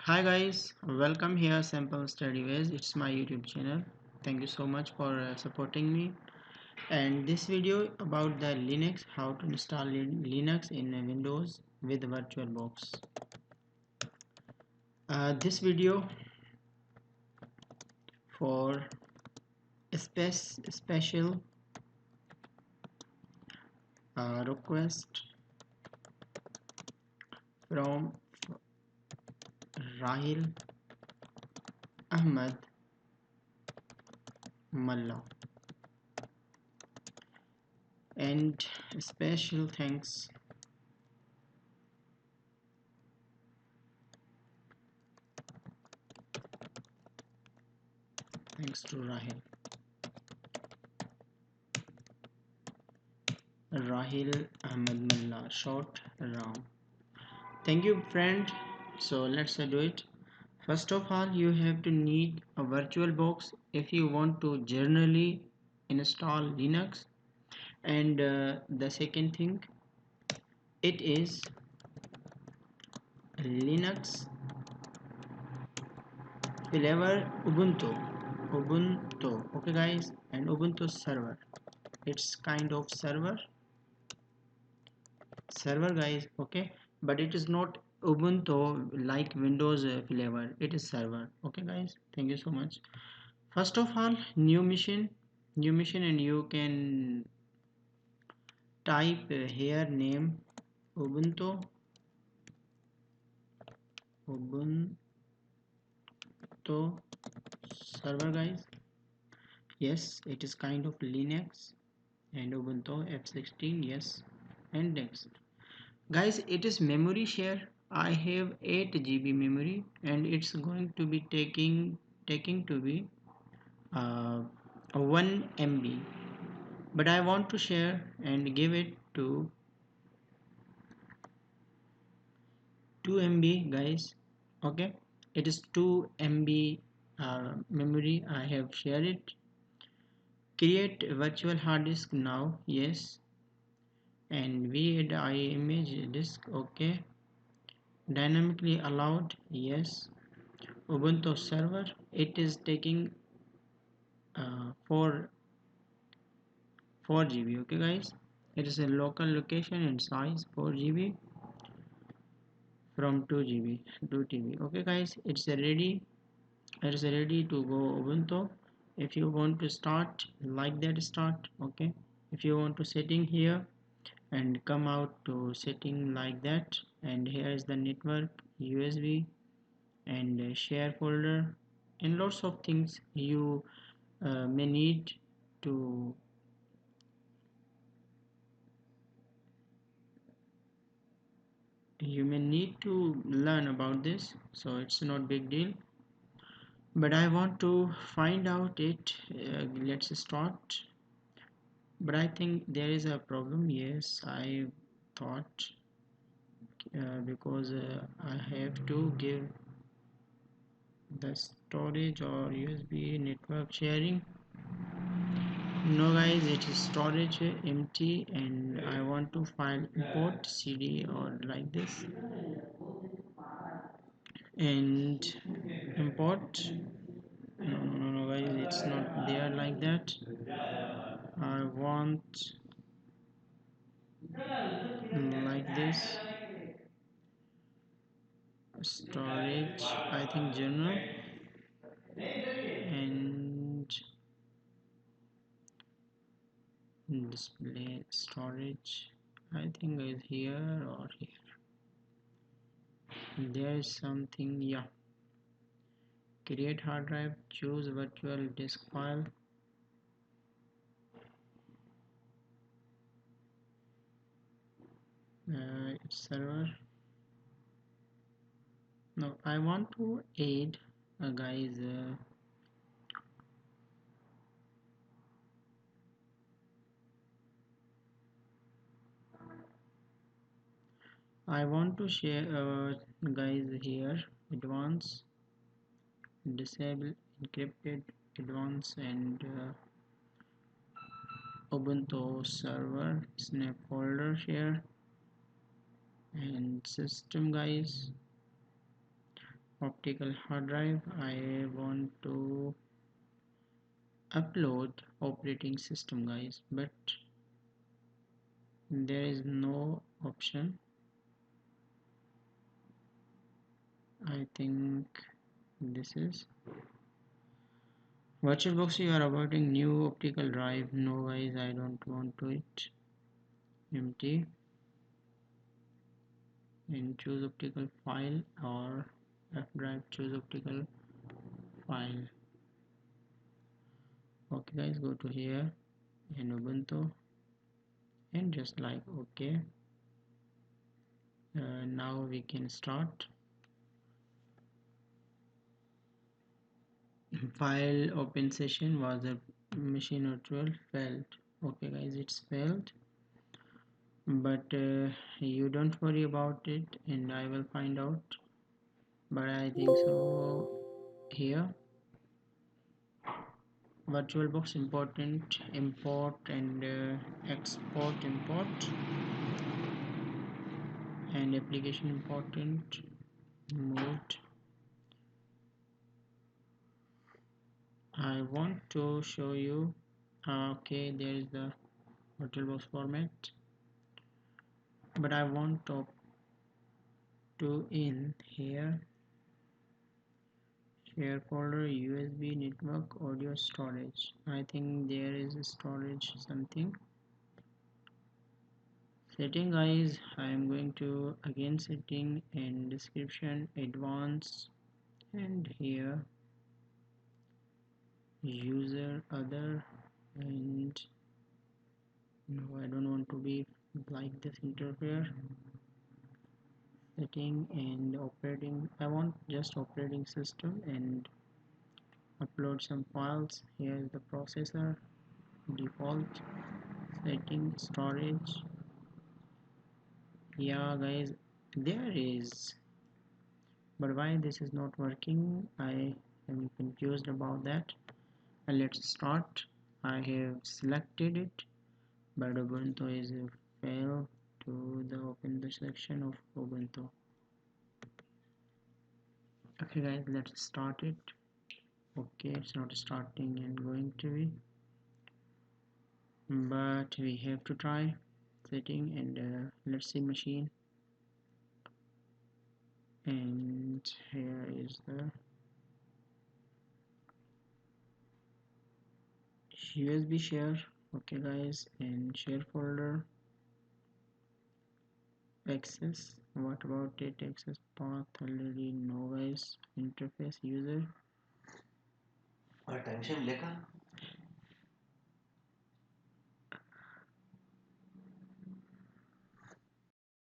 Hi guys, welcome here Simple Study Ways. It's my YouTube channel. Thank you so much for supporting me. And this video about the Linux, how to install Linux in Windows with VirtualBox. This video for special request from Rahil Ahmed Malla, and special thanks to Rahil Ahmed Malla, short Ram. Thank you friend. So let's do it. First of all, you have to need a virtual box if you want to generally install Linux. And the second thing, it is Linux flavor Ubuntu, okay guys, and Ubuntu server. It's kind of server guys, okay, but it is not Ubuntu like Windows flavor. It is server, okay guys. Thank you so much. First of all, new mission, and you can type here name Ubuntu server guys. Yes, it is kind of Linux and Ubuntu F16. Yes, and next guys, it is memory share. I have 8 GB memory, and it's going to be taking to be uh, 1 MB, but I want to share and give it to 2 MB guys. Okay, it is 2 MB memory. I have shared it. Create virtual hard disk now. Yes, and we add image disk. Okay, dynamically allowed. Yes, Ubuntu server. It is taking 4 GB. Okay guys, it is a local location and size 4 GB from 2 GB 2 TB. Okay guys, it's ready to go Ubuntu. If you want to start like that, start. Okay, if you want to setting here and come out to setting like that, and here is the network, USB, and share folder, and lots of things you may need to learn about this. So it's not big deal, but I want to find out it. Let's start. But I think there is a problem. Yes, I thought because I have to give the storage or USB network sharing. No guys, it is storage empty, and I want to file import CD or like this, and import. No guys, it's not there like that. I want like this. Storage, I think general, and display storage, I think is here or here. There is something, yeah. Create hard drive, choose virtual disk file. It's server. No, I want to add guys I want to share guys here advanced, disable encrypted, advanced, and Ubuntu server snap folder share, and system guys. optical hard drive. I want to upload operating system, guys, but there is no option. I think this is VirtualBox. You are avoiding new optical drive. No, guys, I don't want to it. Empty and choose optical file, or F drive, choose optical file. Okay, guys, go to here in Ubuntu and just like okay. Now we can start. File open session was a machine virtual failed. Okay, guys, it's failed, but you don't worry about it, and I will find out. But I think so. Here, VirtualBox important, import and export, import and application important, mode. I want to show you. Okay, there is the VirtualBox format, but I want to in here share folder, USB, network, audio, storage. I think there is a storage something. Setting, guys, I am going to again setting and description, advanced, and here user other, and no, I don't want to be like this interfere. Setting and operating, I want just operating system, and upload some files. Here is the processor, default setting, storage. Yeah, guys, there is, but why this is not working, I am confused about that. Let's start. I have selected it, but Ubuntu is a fail to the open the section of Ubuntu. Okay, guys, let's start it. Okay, it's not starting and going to be, but we have to try setting, and let's see machine, and here is the USB share. Okay, guys, and share folder, access. What about it? Access path already, no, guys. Interface user. और tension लेकर